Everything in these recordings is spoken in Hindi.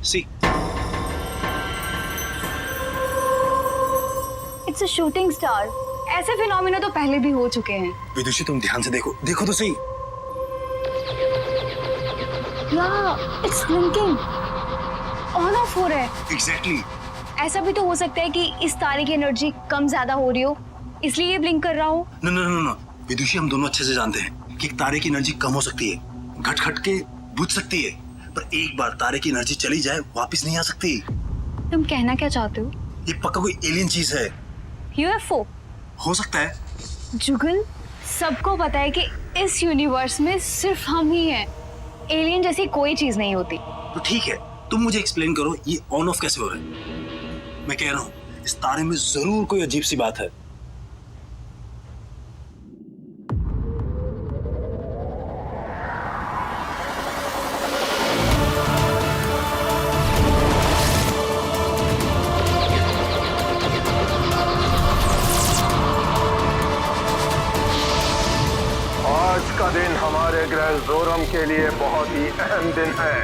See it's a shooting star. ऐसे फिनोमिना तो पहले भी हो चुके हैं। विदुषी तुम ध्यान से देखो, देखो तो सही। इट्स ब्लिंकिंग, ऑन ऑफ हो रहा है। एग्जैक्टली। ऐसा भी तो हो सकता है कि इस तारे की एनर्जी कम ज्यादा हो रही हो, इसलिए ये ब्लिंक कर रहा हो। नो नो नो नो, विदुषी हम दोनों अच्छे से जानते हैं कि एक तारे की एनर्जी कम हो सकती है, घट घट के बुझ सकती है, पर एक बार तारे की एनर्जी चली जाए वापस नहीं आ सकती। तुम कहना क्या चाहते हो? ये पक्का कोई एलियन चीज है। यूएफओ हो सकता है। जुगल, सबको पता है कि इस यूनिवर्स में सिर्फ हम ही हैं। एलियन जैसी कोई चीज नहीं होती। तो ठीक है, तुम मुझे एक्सप्लेन करो ये ऑन ऑफ कैसे हो रहा है। मैं कह रहा हूँ इस तारे में जरूर कोई अजीब सी बात है। आज का दिन हमारे ग्रह जोरम के लिए बहुत ही अहम दिन है।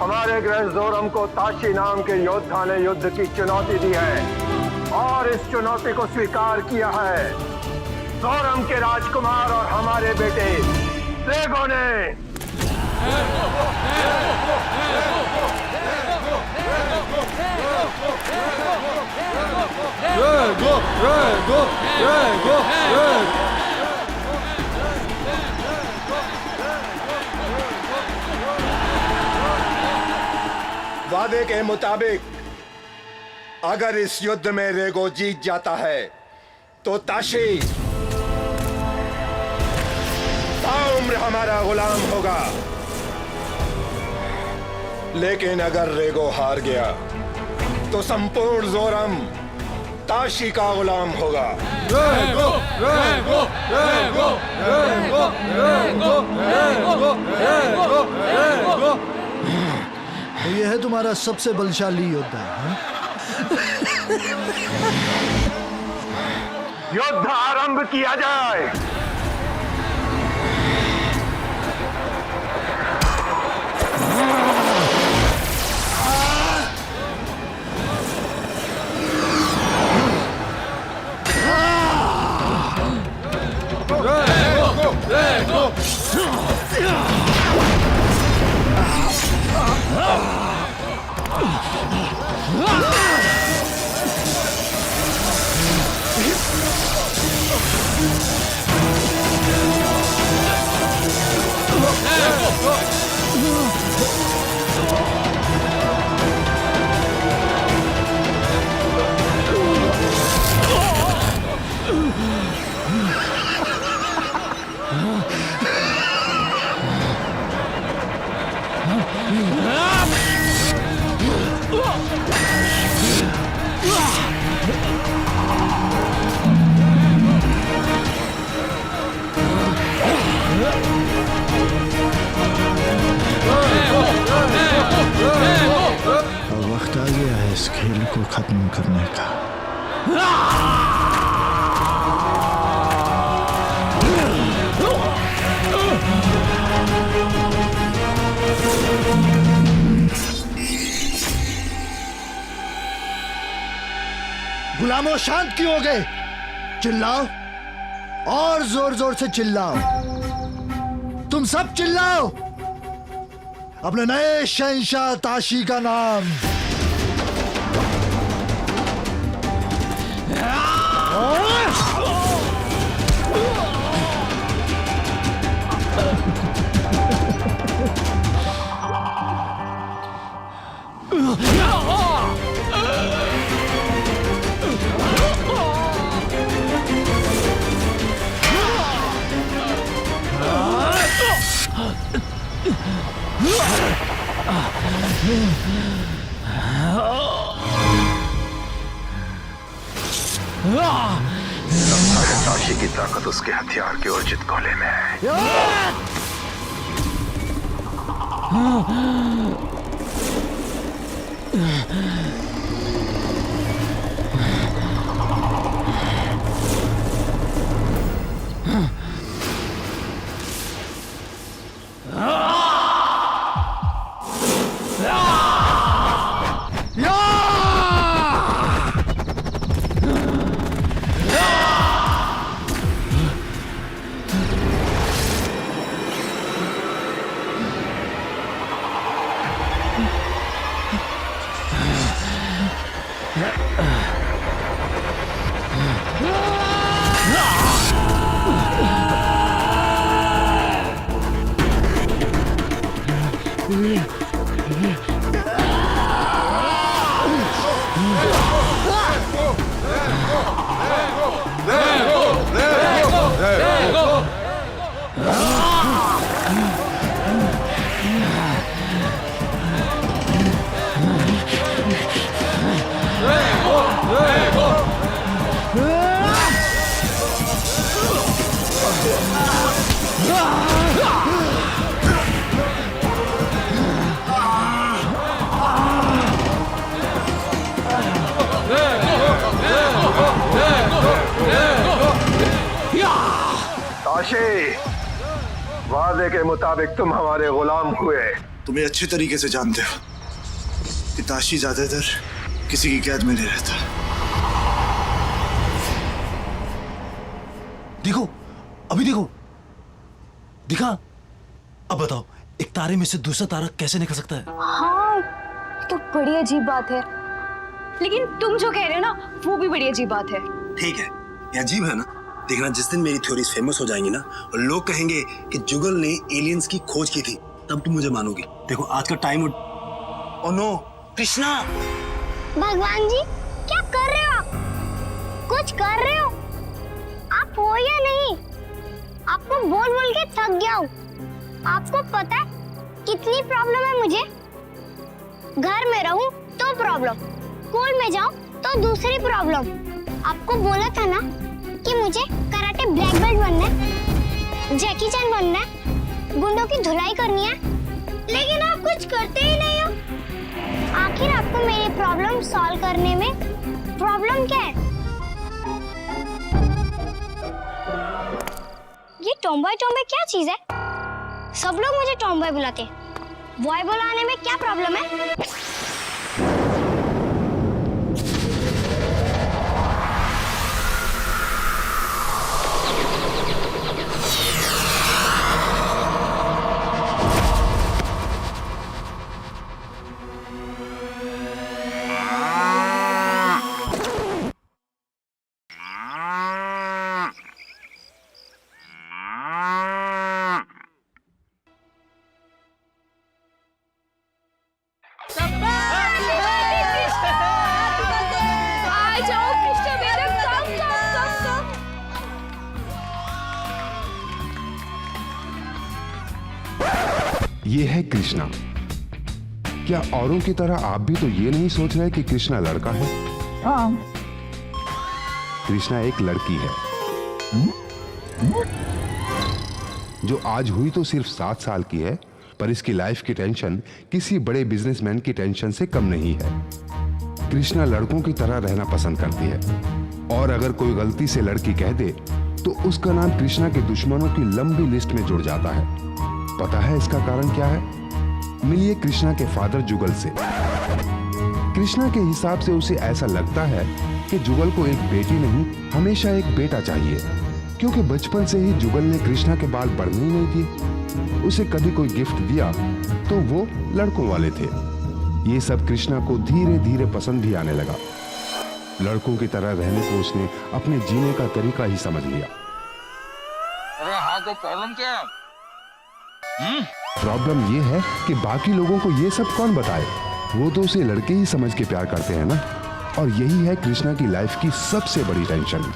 हमारे ग्रह जोरम को ताशी नाम के योद्धा ने युद्ध की चुनौती दी है और इस चुनौती को स्वीकार किया है जोरम के राजकुमार और हमारे बेटे रेगो ने। वादे के मुताबिक अगर इस युद्ध में रेगो जीत जाता है तो ताशी ताउम्र हमारा गुलाम होगा, लेकिन अगर रेगो हार गया तो संपूर्ण जोरम ताशी का गुलाम होगा। रेगो, रेगो, रेगो, रेगो, रेगो, रेगो, रेगो, रेगो। यह है तुम्हारा सबसे बलशाली योद्धा है? युद्ध आरंभ किया जाए। अब वक्त आ गया है इस खेल को खत्म करने का। गुलामों, शांत क्यों हो गए? चिल्लाओ और जोर जोर से चिल्लाओ। तुम सब चिल्लाओ अपने नए शहंशाह ताशी का नाम। ताशी की ताकत उसके हथियार के उर्जित गोले में है। ताशी, वादे के मुताबिक तुम हमारे गुलाम हुए। तुम्हें अच्छे तरीके से जानते हो कि ताशी ज्यादातर किसी की कैद में नहीं रहता। देखो, अभी देखो, दिखा। अब बताओ, एक तारे में से दूसरा तारा कैसे निकल सकता है? हाँ, तो बड़ी अजीब बात है। लेकिन तुम जो कह रहे हो ना, वो भी बड़ी अजीब बात है। ठीक है, ये अजीब है ना। देखना, जिस दिन मेरी थ्योरीज फेमस हो जाएंगी ना और लोग कहेंगे कि जुगल ने एलियंस की खोज की थी, तब तुम मुझे मानोगी। देखो, आज का टाइम। Oh no, Krishna! भगवान जी, क्या कर रहे हो आप? कुछ कर रहे हो? आप हो या नहीं? आपको बोल बोल के थक गया हूँ। आपको पता है कितनी प्रॉब्लम है मुझे? घर में रहूं तो प्रॉब्लम, स्कूल में जाऊं तो दूसरी प्रॉब्लम। आपको बोला था ना कि मुझे कराटे ब्लैक बेल्ट बनना है, जैकी चैन बनना है, गुंडों की धुलाई करनी है, लेकिन आप कुछ करते ही नहीं हो। आखिर आपको मेरी प्रॉब्लम सॉल्व करने में प्रॉब्लम क्या है? ये टॉम्बॉय टॉम्बॉय क्या चीज है? सब लोग मुझे टॉम्बॉय बुलाते हैं। बॉय बुलाने में क्या प्रॉब्लम है? ये है कृष्णा। क्या औरों की तरह आप भी तो ये नहीं सोच रहे कि कृष्णा लड़का है? हाँ। कृष्णा एक लड़की है जो आज हुई तो सिर्फ 7 साल की है, पर इसकी लाइफ की टेंशन किसी बड़े बिजनेसमैन की टेंशन से कम नहीं है। कृष्णा लड़कों की तरह रहना पसंद करती है, और अगर कोई गलती से लड़की कह दे तो उसका नाम कृष्णा के दुश्मनों की लंबी लिस्ट में जुड़ जाता है। पता है इसका कारण क्या है? मिलिए कृष्णा के फादर जुगल से। कृष्णा के हिसाब से उसे ऐसा लगता है कि जुगल को एक बेटी नहीं, हमेशा एक बेटा चाहिए, क्योंकि बचपन से ही जुगल ने कृष्णा के बाल बढ़ने ही नहीं दिए। उसे कभी कोई गिफ्ट दिया तो वो लड़कों वाले थे। ये सब कृष्णा को धीरे धीरे पसंद भी आने लगा। लड़कों की तरह रहने को उसने अपने जीने का तरीका ही समझ लिया। अरे हाँ, तो प्रॉब्लम क्या है? प्रॉब्लम ये है कि बाकी लोगों को ये सब कौन बताए? वो तो उसे लड़के ही समझ के प्यार करते हैं ना। और यही है कृष्णा की लाइफ की सबसे बड़ी टेंशन।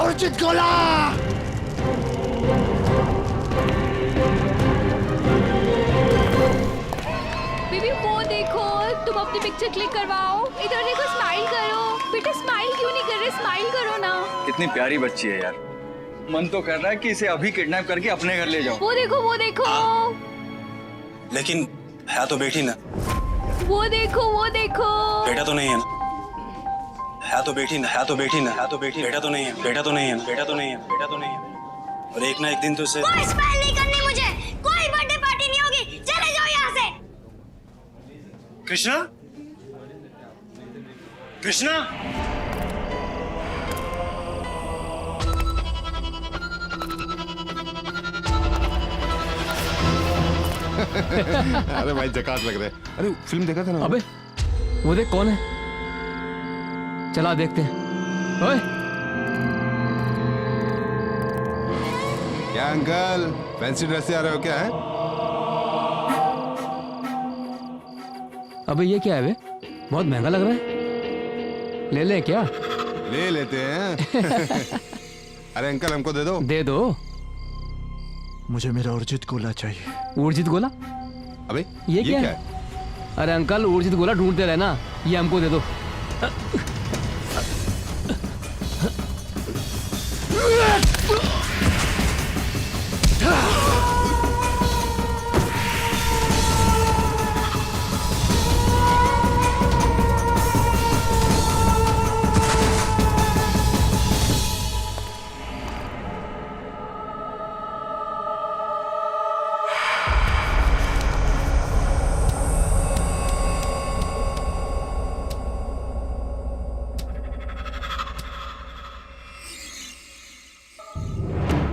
अर्जित गोला! बेबी वो देखो, तुम अपनी पिक्चर क्लिक करवाओ। इधर देखो, स्माइल करो। बेटा स्माइल क्यों नहीं कर रहे? स्माइल करो ना। कितनी प्यारी बच्ची है यार। मन तो कर रहा है कि इसे अभी किडनैप करके अपने घर ले जाओ। वो देखो, वो देखो। लेकिन है तो बेटी ना। वो देखो, वो देखो। बेटा तो नहीं है ना। है तो बेटी ना, है तो बेटी ना, है तो बेटी। बेटा तो नहीं है, बेटा तो नहीं है, बेटा तो नहीं है, बेटा तो नहीं है। और एक ना एक दिन तो इसे कोई स्पेल नहीं करनी मुझे, कोई बर्थडे पार्टी नहीं होगी, चले जाओ यहाँ से। कृष्णा, कृष्णा, अरे भाई जकात लग रहे। अरे फिल्म देखा था ना? अबे वो देख कौन है, चला देखते हैं। ओए क्या अंकल, फैंसी ड्रेस से आ रहे हो क्या है? अबे ये क्या है बे, बहुत महंगा लग रहा है, ले ले क्या? ले लेते हैं। अरे अंकल हमको दे दो। दे दो। मुझे मेरा उर्जित गोला चाहिए। उर्जित गोला? अबे ये क्या है? अरे अंकल उर्जित गोला ढूंढते रहना, ये हमको दे दो।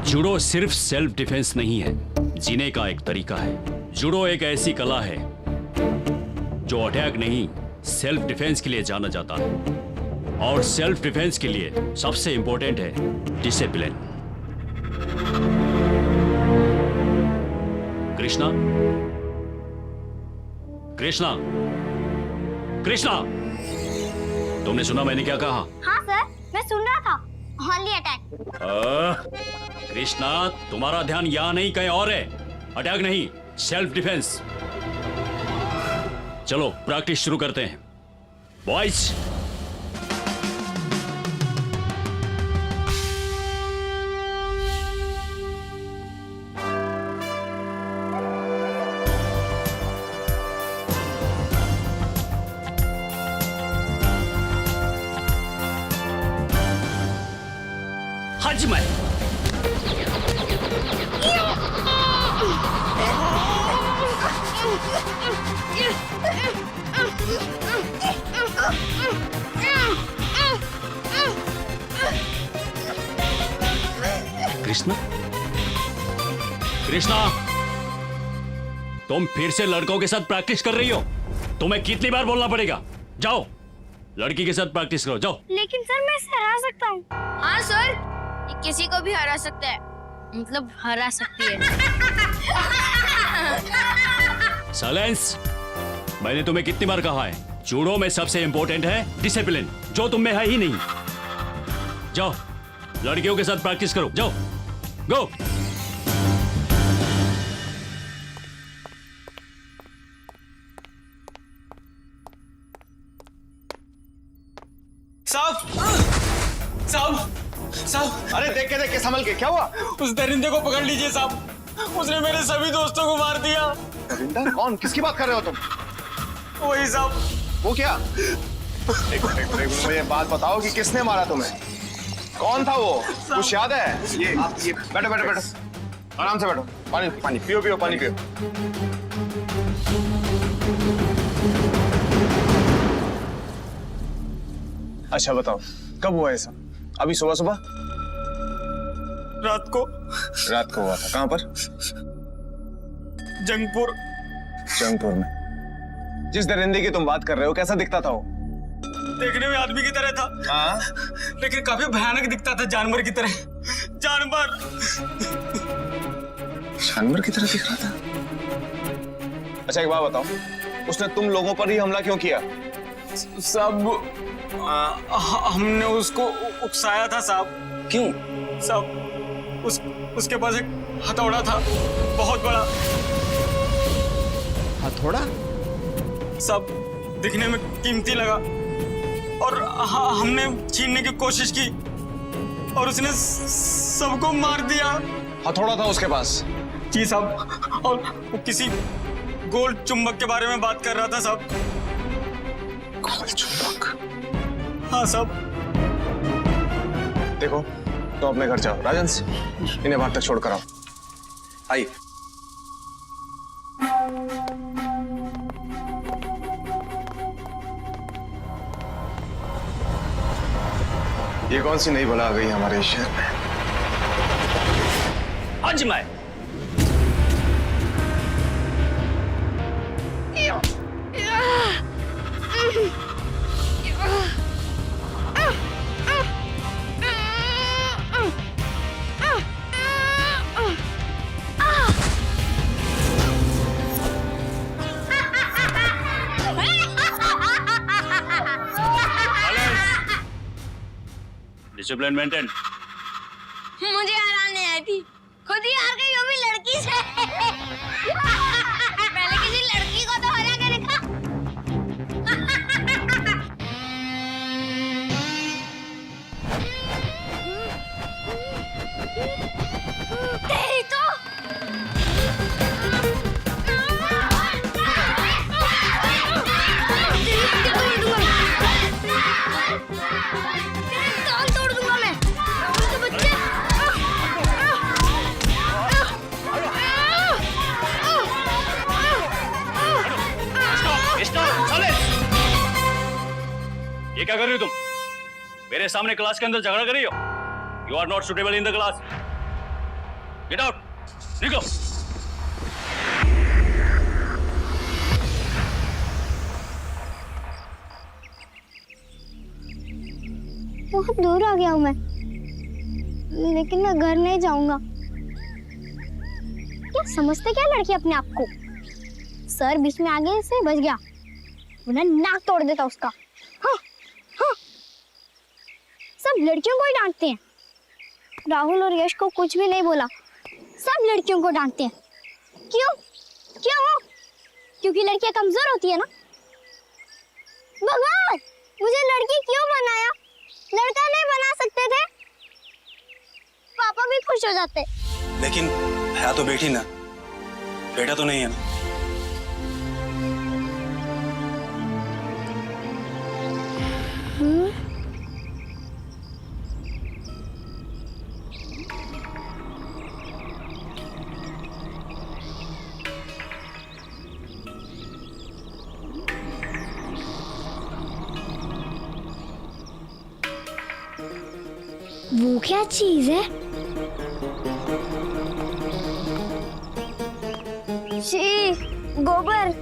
जूडो सिर्फ सेल्फ डिफेंस नहीं है, जीने का एक तरीका है। जूडो एक ऐसी कला है जो अटैक नहीं, सेल्फ डिफेंस के लिए जाना जाता है। और सेल्फ डिफेंस के लिए सबसे इंपॉर्टेंट है डिसिप्लिन। कृष्णा, कृष्णा, कृष्णा, तुमने सुना मैंने क्या कहा? हाँ सर, मैं सुन रहा था। Only attack. कृष्णा, तुम्हारा ध्यान यहां नहीं कहीं और है। अटैक नहीं, सेल्फ डिफेंस। चलो प्रैक्टिस शुरू करते हैं बॉयज। हजम है। कृष्णा, कृष्णा, तुम फिर से लड़कों के साथ प्रैक्टिस कर रही हो? तुम्हें कितनी बार बोलना पड़ेगा? जाओ लड़की के साथ प्रैक्टिस करो, जाओ। लेकिन सर मैं इसे हरा सकता हूँ। हाँ सर, ये किसी को भी हरा सकता है, मतलब हरा सकती है। साइलेंस। मैंने तुम्हें कितनी बार कहा है, जूडो में सबसे इंपॉर्टेंट है डिसिप्लिन, जो तुम में है ही नहीं। जाओ लड़कियों के साथ प्रैक्टिस करो, जाओ, गो। साहब, साहब, साहब, अरे देख के संभल के, क्या हुआ? उस दरिंदे को पकड़ लीजिए साहब, उसने मेरे सभी दोस्तों को मार दिया। दरिंदा? कौन? किसकी बात कर रहे हो तुम? वही साहब। वो क्या? एक मिनट, मुझे बात बताओ कि किसने मारा तुम्हें? कौन था वो? कुछ याद है? ये बैठो बैठो बैठो, आराम से बैठो। पानी पानी पियो पियो, पानी पियो। अच्छा बताओ, कब हुआ ऐसा? अभी सुबह सुबह? रात को। रात को हुआ था। कहां पर? जंगपुर। जंगपुर में। जिस दरिंदे की तुम बात कर रहे हो, कैसा दिखता था वो? देखने में आदमी की तरह था, हाँ? लेकिन काफी भयानक दिखता था, जानवर की तरह। जानवर। जानवर की तरह दिख रहा था? अच्छा एक बात बताओ, उसने तुम लोगों पर ही हमला क्यों किया? साहब हमने उसको उकसाया था साहब। क्यों? साहब उसके पास एक हथौड़ा था, बहुत बड़ा। हथौड़ा? सब दिखने में कीमती लगा और हमने छीनने की कोशिश की और उसने सबको मार दिया। हथौड़ा था उसके पास? जी साहब, और वो किसी गोल चुंबक के बारे में बात कर रहा था साहब। गोल चुंबक? हाँ साहब। देखो, तो अपने घर जाओ। राजंस, इन्हें बाहर तक छोड़कर आओ। आइए। ये कौन सी नई बला आ गई हमारे शहर में? अजमय, डिसिप्लिन मेंटेन। मुझे हराने आई थी, खुद ही हार गई, वो भी लड़की से। पहले किसी लड़की को तो हरा के दिखा। तेरी तो तोड़ दूंगा मैं। राहुल के बच्चे। ये क्या कर रही हो तुम? मेरे सामने क्लास के अंदर झगड़ा कर रही हो? You are not suitable in the class. Get out, निकलो। बहुत दूर आ गया हूँ मैं, लेकिन मैं घर नहीं जाऊंगा। क्या समझते क्या लड़की अपने आप को? सर बीच में आगे से बच गया, वरना नाक तोड़ देता उसका। हाँ, हाँ। सब लड़कियों को ही डांटते हैं। राहुल और यश को कुछ भी नहीं बोला, सब लड़कियों को डांटते हैं। क्यों? क्यों? क्योंकि लड़कियां कमजोर होती है ना। भगवान, मुझे लड़की क्यों बनाया? लड़का नहीं बना सकते थे? पापा भी खुश हो जाते। लेकिन है तो बेटी ना, बेटा तो नहीं है ना। वो क्या चीज है? शी, गोबर।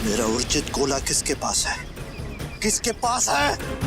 मेरा उर्जित गोला किसके पास है? किसके पास है?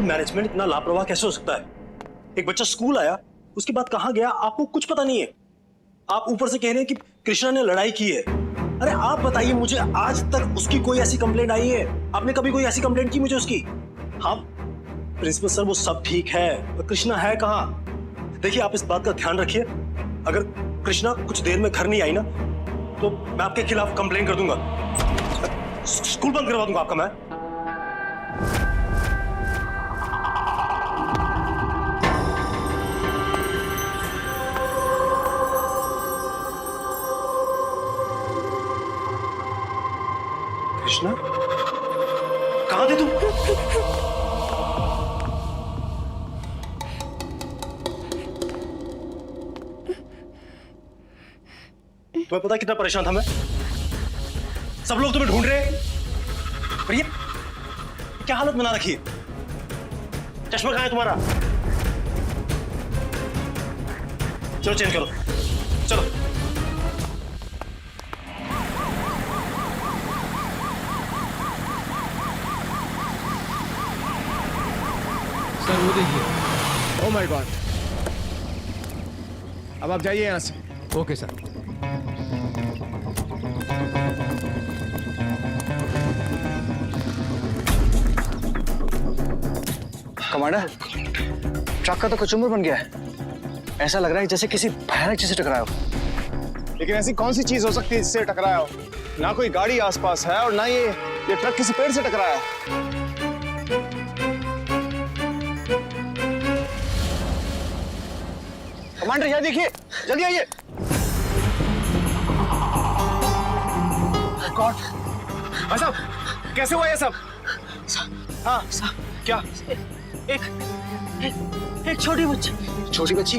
मैनेजमेंट इतना लापरवाह कैसे हो सकता है? एक बच्चा स्कूल आया, उसके बाद कहां गया आपको कुछ पता नहीं है। आप ऊपर से कह रहे हैं कि कृष्णा ने लड़ाई की है। अरे आप बताइए मुझे, आज तक उसकी कोई ऐसी कंप्लेंट आई है? आपने कभी कोई ऐसी कंप्लेंट की मुझे उसकी? हाँ प्रिंसिपल सर, वो सब ठीक है, पर कृष्णा है कहाँ? देखिए आप इस बात का ध्यान रखिए, अगर कृष्णा कुछ देर में घर नहीं आई ना तो मैं आपके खिलाफ कंप्लेन कर दूंगा। स्कूल बंद करवा दूंगा आपका मैं। कृष्णा कहां थे तुम? तुम्हें पता कितना परेशान था मैं? सब लोग तुम्हें ढूंढ रहे हैं, पर ये क्या हालत बना रखी है? चश्मा कहां है तुम्हारा? चलो चेंज करो, चलो। सर वो देखिए। ओह माय गॉड, अब आप जाइए यहाँ से। Okay sir. कमांडर, ट्रक का तो कचूमर बन गया है। ऐसा लग रहा है जैसे किसी भयानक चीज से टकराया हो। लेकिन ऐसी कौन सी चीज हो सकती है जिससे टकराया हो? ना कोई गाड़ी आसपास है और ना ये ट्रक किसी पेड़ से टकराया है। कमांडर यहाँ देखिए, जल्दी आइए। गॉड, भाई साहब कैसे हुआ ये सब? हाँ क्या? एक छोटी बच्ची। छोटी बच्ची?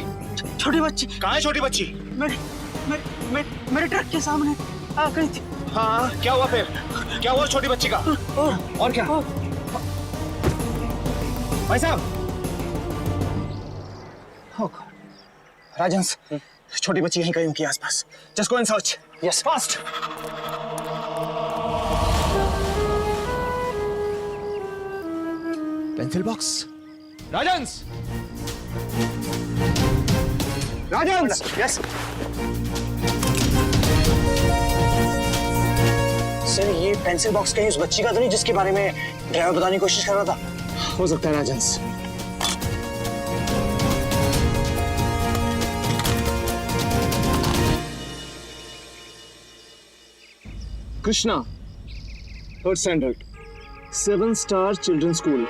छोटी बच्ची कहाँ है छोटी बच्ची? मेरे ट्रक के सामने आ गई थी। हाँ क्या हुआ फिर? क्या हुआ छोटी बच्ची का? और क्या? भाई साहब, राजहंस, छोटी बच्ची यहीं कहीं होगी आसपास। Just go and search. Yes fast. Pencil box. Rajhans, Rajhans, yes sir. ये पेंसिल बॉक्स कहीं उस बच्ची का तो नहीं जिसके बारे में ड्राइवर बताने की कोशिश कर रहा था? हो सकता है Rajhans. Krishna, 3rd standard, 7 star children school.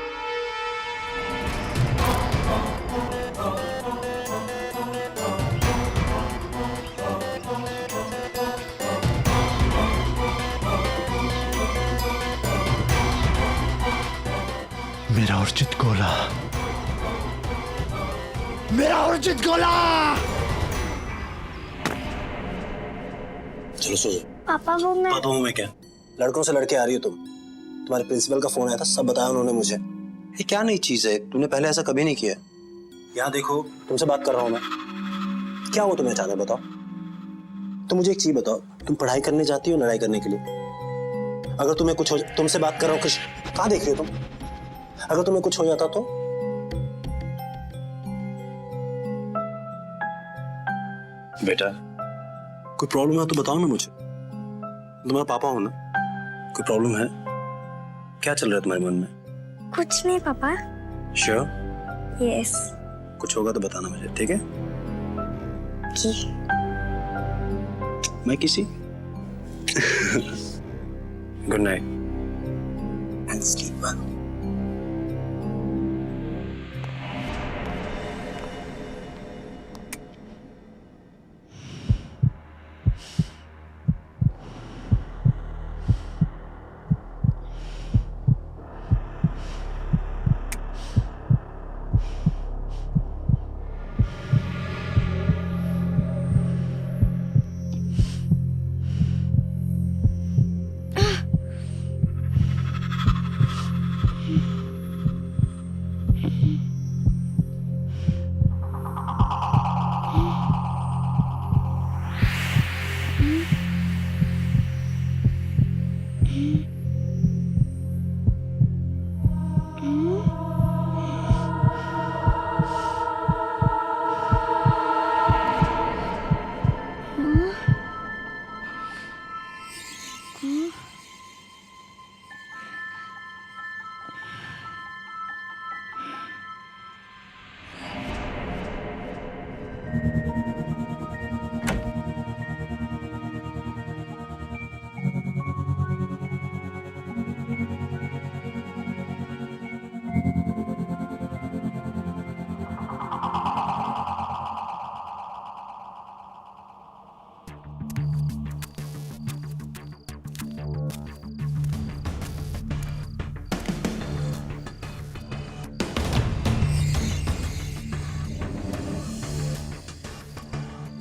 मेरा अर्जित गोला, मेरा अर्जित गोला। चलो सो जाओ। पापा वो मैं बताता हूँ मैं क्या। लड़कों से लड़के आ रही हो तुम। तुम्हारे प्रिंसिपल का फोन आया था, सब बताया उन्होंने मुझे। ये क्या नई चीज है, तूने पहले ऐसा कभी नहीं किया। यहाँ देखो, तुमसे बात कर रहा हूँ मैं। क्या हुआ तुम्हें अचानक, बताओ। तुम मुझे एक चीज बताओ, तुम पढ़ाई करने जाती हो लड़ाई करने के लिए? अगर तुम्हें कुछ हो, तुमसे बात कर रहा हूँ, कृष्ण कहाँ देख रही हो तुम? अगर तुम्हें कुछ हो जाता तो? बेटा कोई प्रॉब्लम है तो बताओ ना मुझे, तुम्हारा पापा हो ना। कोई प्रॉब्लम है? क्या चल रहा है तुम्हारे मन में? कुछ नहीं पापा। श्योर? यस। कुछ होगा तो बताना मुझे, ठीक है? की मैं किसी good night and sleep well.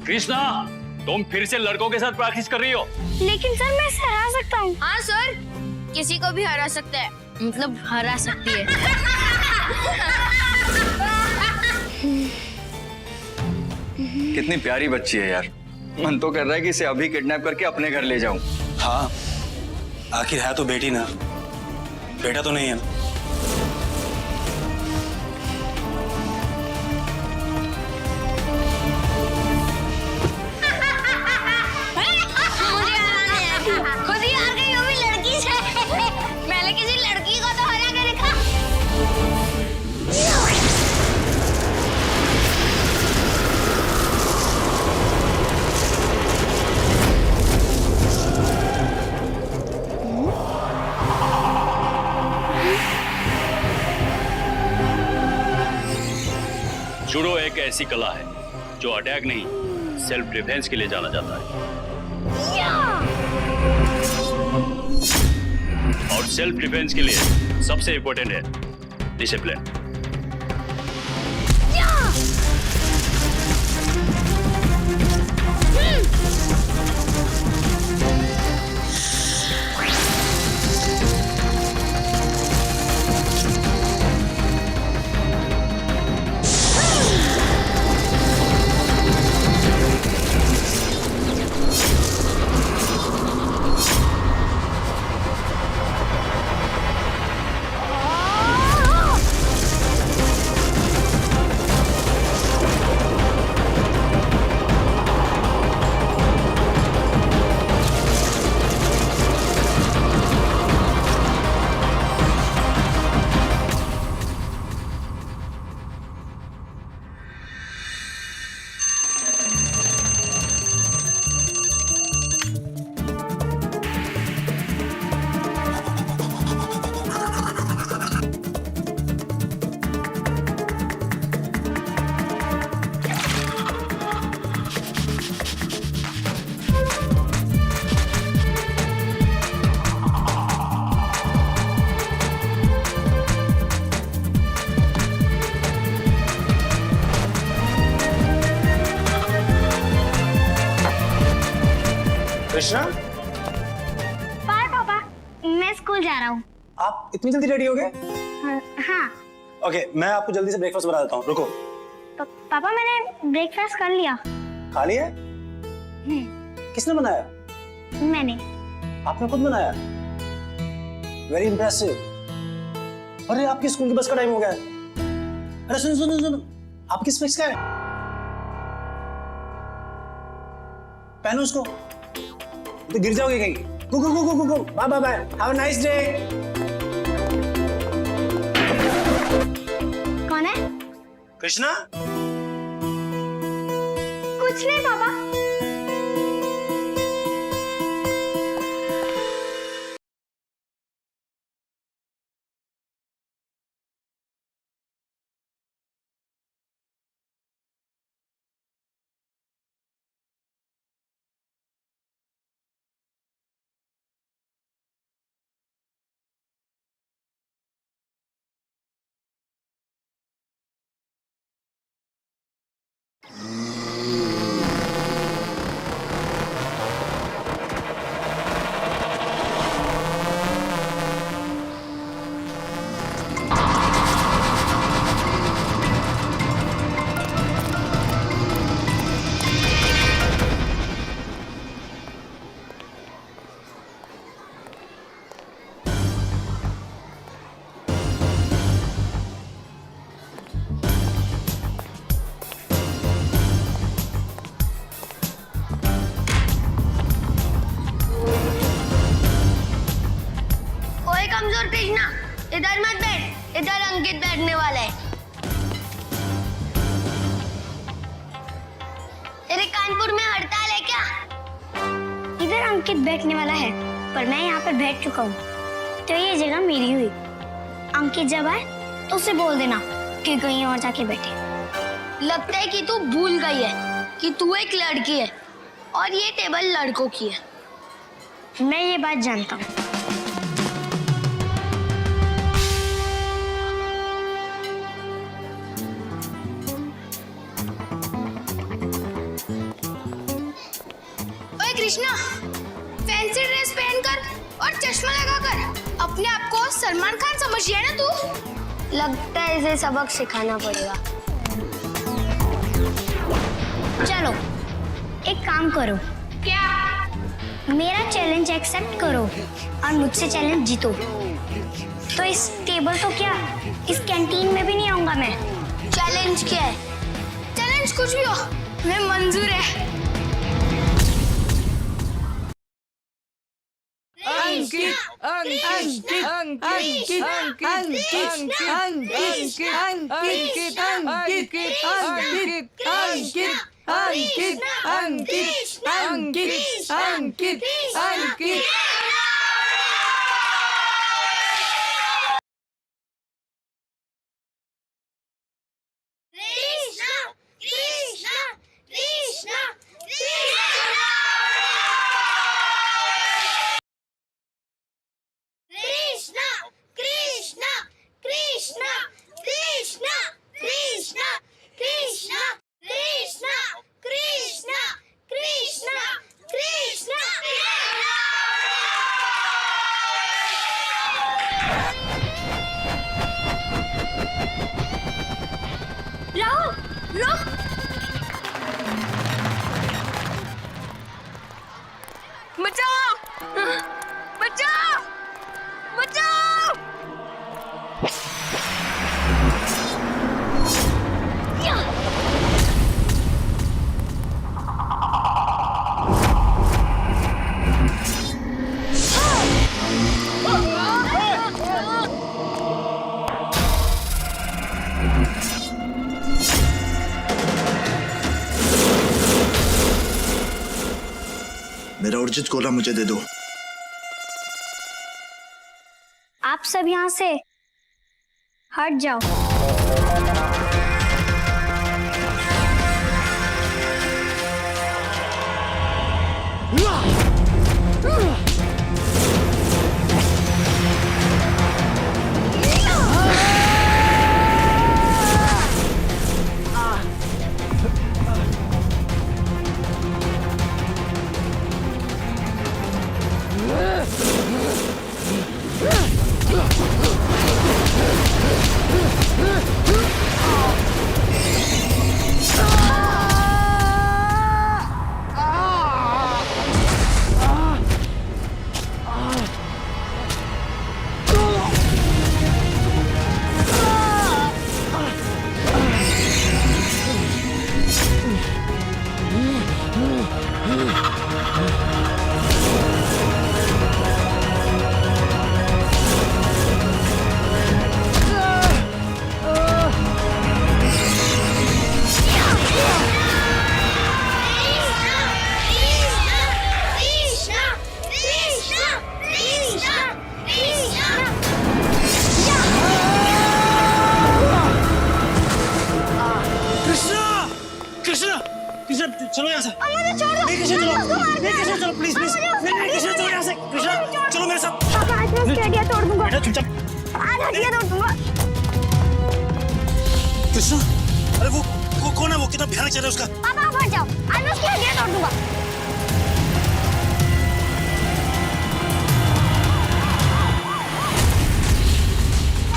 Krishna, तुम फिर से लड़कों के साथ प्रैक्टिस कर रही हो? लेकिन सर मैं इसे हरा सकता हूँ। हाँ सर, किसी को भी हरा सकता है, मतलब हरा सकती है। कितनी प्यारी बच्ची है यार। मन तो कर रहा है कि इसे अभी किडनैप करके अपने घर ले जाऊं। हाँ, आखिर है तो बेटी ना, बेटा तो नहीं है ना। खुद ही हार गई, वो भी लड़की से। मैंने किसी लड़की को तो हरा के देखा। जुडो एक ऐसी कला है जो अटैक नहीं, सेल्फ डिफेंस के लिए जाना जाता है। और सेल्फ डिफेंस के लिए सबसे इंपॉर्टेंट है डिसिप्लिन। कृष्णा, बाय पापा, मैं स्कूल जा रहा हूँ। आप इतनी जल्दी रेडी हो गए? हाँ। ओके, मैं आपको जल्दी से ब्रेकफास्ट बना देता हूँ, रुको। पापा मैंने ब्रेकफास्ट कर लिया। खा लिया? किसने बनाया? मैंने। आपने खुद बनाया? Very impressive. अरे आपकी स्कूल की बस का टाइम हो गया है। अरे सुनो सुनो सुनो, आपकी स्पेक्स क्या है? पहनो उसको, तो गिर जाओगे कहीं। Go go go go go go, bye bye bye, have a nice day. कौन है? कृष्णा? कुछ नहीं पापा। कमजोर कृष्णा, इधर मत बैठ, इधर अंकित बैठने वाला है। तेरे कानपुर में हड़ताल है क्या? इधर अंकित बैठने वाला है, पर मैं यहाँ पर बैठ चुका हूँ, तो ये जगह मेरी हुई। अंकित जब आए तो उसे बोल देना कि कहीं और जाके बैठे। लगता है कि तू भूल गई है कि तू एक लड़की है और ये टेबल लड़कों की है। मैं ये बात जानता हूँ। कृष्णा, फैंसी ड्रेस पहनकर और चश्मा लगाकर अपने आप को सलमान खान समझ लिया ना तू? लगता है इसे सबक सिखाना पड़ेगा। चलो एक काम करो, क्या? मेरा चैलेंज एक्सेप्ट करो और मुझसे चैलेंज जीतो तो इस टेबल तो क्या, इस कैंटीन में भी नहीं आऊंगा मैं। चैलेंज क्या है? चैलेंज कुछ भी हो, मैं मंजूर है। अंकित अंकित अंकित अंकित अंकित अंकित अंकित अंकित अंकित अंकित अंकित अंकित। राहुल रुक, बचाओ! बचाओ! बचाओ! मेरा उर्जित कोला मुझे दे दो। आप सब यहाँ से हट जाओ। चलो यहाँ से। कृष्णा चलो प्लीज प्लीज। कृष्णा चलो यहाँ से। कृष्णा चलो मेरे साथ। पापा आज मैं उसकी हड्डियाँ तोड़ दूंगा। बेटा चुपचाप। आज हड्डियाँ तोड़ दूंगा। कृष्णा अरे वो कौन है? वो कितना भयानक चेहरा है उसका। पापा आप हट जाओ, आज मैं उसकी हड्डियाँ तोड़ दूंगा।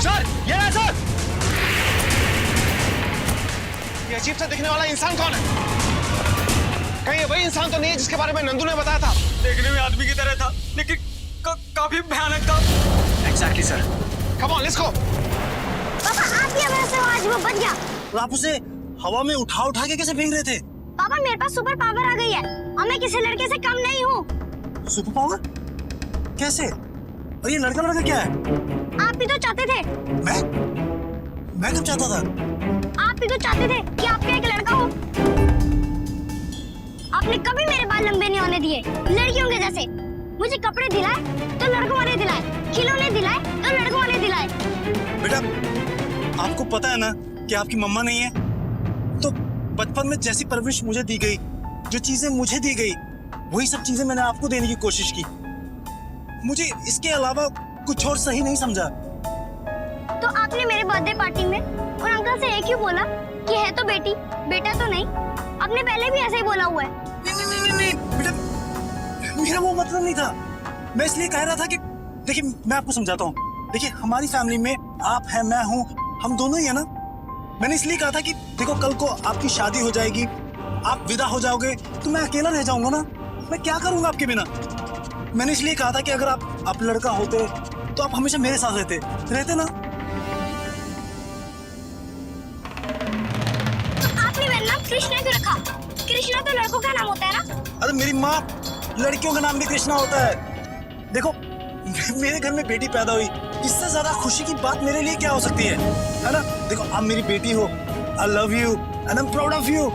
सर ये है सर। ये अजीब सा दिखने वाला इंसान कौन है? कहीं ये वही इंसान तो नहीं है जिसके बारे में नंदू ने बताया था? देखने में आदमी की तरह था लेकिन काफी भयानक था। Exactly sir. Come on let's go. पापा आपकी वजह से वो आज वो बच गया। और आप उसे हवा में उठा के कैसे फेंक रहे थे? पापा मेरे पास सुपर पावर आ गई है और मैं किसी लड़के से कम नहीं हूँ। Super power? कैसे? और ये लड़का क्या है? आप भी तो चाहते थे। मैं कब चाहता था? आप भी तो चाहते थे कि आपका एक लड़का हो। आपने कभी मेरे बाल लंबे नहीं होने दिए लड़कियों के जैसे। मुझे कपड़े दिलाए तो लड़कों वाले दिलाए, खिलौने दिलाए तो लड़कों वाले दिलाए। बेटा आपको पता है ना कि आपकी मम्मा नहीं है, तो बचपन में जैसी परवरिश मुझे दी गई, जो चीजें मुझे दी गई, वही सब चीजें मैंने आपको देने की कोशिश की। मुझे इसके अलावा कुछ और सही नहीं समझा। तो आपने मेरे बर्थडे पार्टी में और अंकल से एक ही बोला कि है तो बेटी, बेटा तो नहीं। आपने पहले भी ऐसे ही बोला हुआ है। नहीं बेटा, मेरा वो मतलब नहीं था। मैं इसलिए कह रहा था कि देखिए, मैं आपको समझाता हूँ। देखिए, हमारी फैमिली में आप हैं, मैं हूँ, हम दोनों ही है ना। मैंने इसलिए कहा था कि देखो, कल को आपकी शादी हो जाएगी, आप विदा हो जाओगे तो मैं अकेला रह जाऊंगा ना। मैं क्या करूंगा आपके बिना। मैंने इसलिए कहा था कि अगर आप लड़का होते तो आप हमेशा मेरे साथ रहते ना। आपने मेरा नाम कृष्णा क्यों रखा? कृष्णा तो लड़कों का नाम होता है ना? अरे मेरी माँ, लड़कियों का नाम भी कृष्णा होता है। देखो, मेरे घर में बेटी पैदा हुई, इससे ज्यादा खुशी की बात मेरे लिए क्या हो सकती है ना। देखो, आप मेरी बेटी हो। I love you and I am proud of you.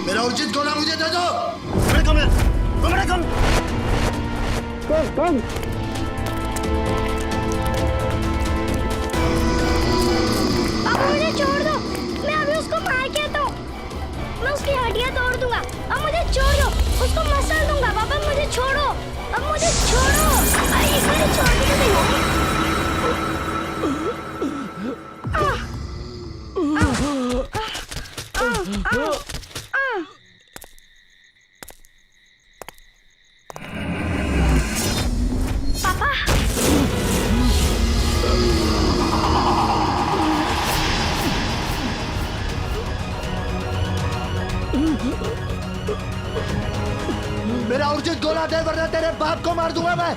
मेरा उचित गोला मुझे दे दो। पापा मुझे छोड़ दो, मैं अभी उसको मार के आता हूँ। मैं उसकी हड्डियाँ तोड़ दूंगा। अब मुझे छोड़ दो, उसको मसल दूंगा। पापा मुझे छोड़ो, अब मुझे छोड़ो। अरे एक बार छोड़ दो तो सही। मेरा उचित गोला दे, वरना तेरे बाप को मार दूंगा मैं।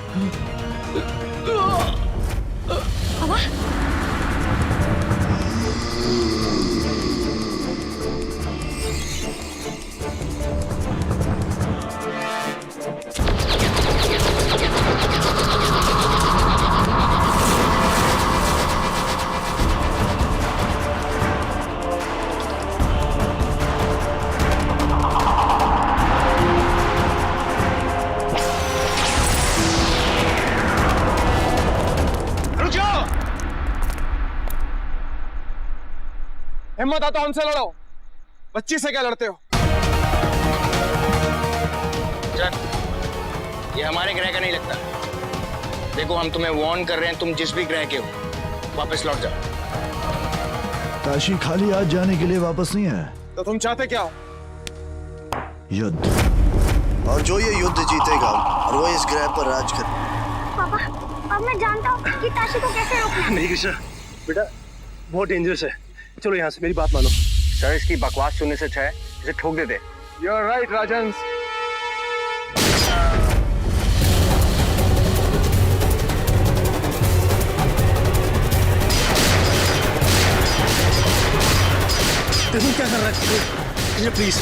हिम्मत आता हमसे लड़ो, बच्ची से क्या लड़ते हो? चल, ये हमारे ग्रह का नहीं लगता। देखो, हम तुम्हें वार्न कर रहे हैं, तुम जिस भी ग्रह के हो वापस लौट जाओ। काशी खाली आज जाने के लिए वापस नहीं है। तो तुम चाहते क्या हो? युद्ध। और जो ये युद्ध जीतेगा और वो इस ग्रह पर राज करे। पापा, अब मैं जानता हूँ कि ताशी को कैसे रोकना है। नहीं कृष्णा, बेटा बहुत डेंजरस है। चलो यहाँ से, मेरी बात मानो। सर, इसकी बकवास सुनने से अच्छा है इसे ठोक देते। यू आर राइट राजन। देखो क्या कर रहा है, प्लीज।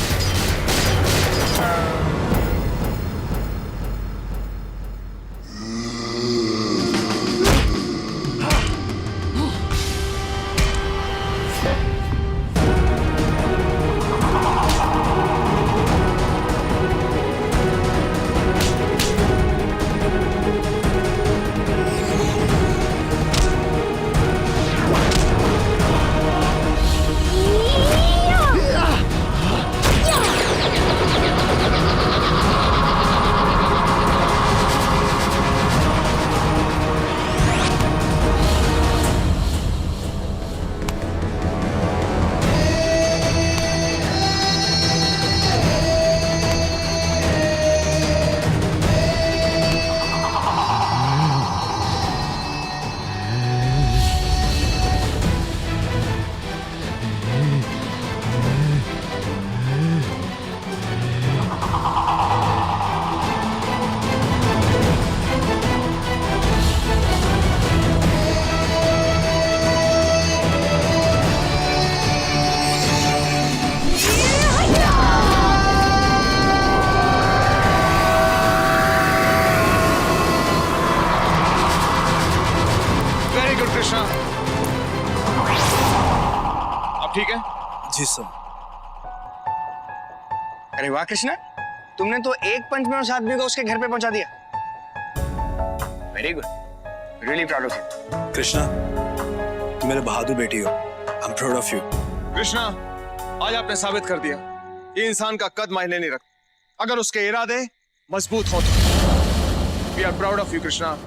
कृष्णा, अब ठीक है? जी सर। अरे वाह कृष्णा, तुमने तो एक पंच में उस आदमी को उसके घर पे पहुंचा दिया। Very good, really proud of you. Krishna, तुम मेरे बहादुर बेटी हो। I am proud of you. Krishna, आज आपने साबित कर दिया कि इंसान का कद मायने नहीं रखता। अगर उसके इरादे मजबूत हो तो। We are proud of you Krishna.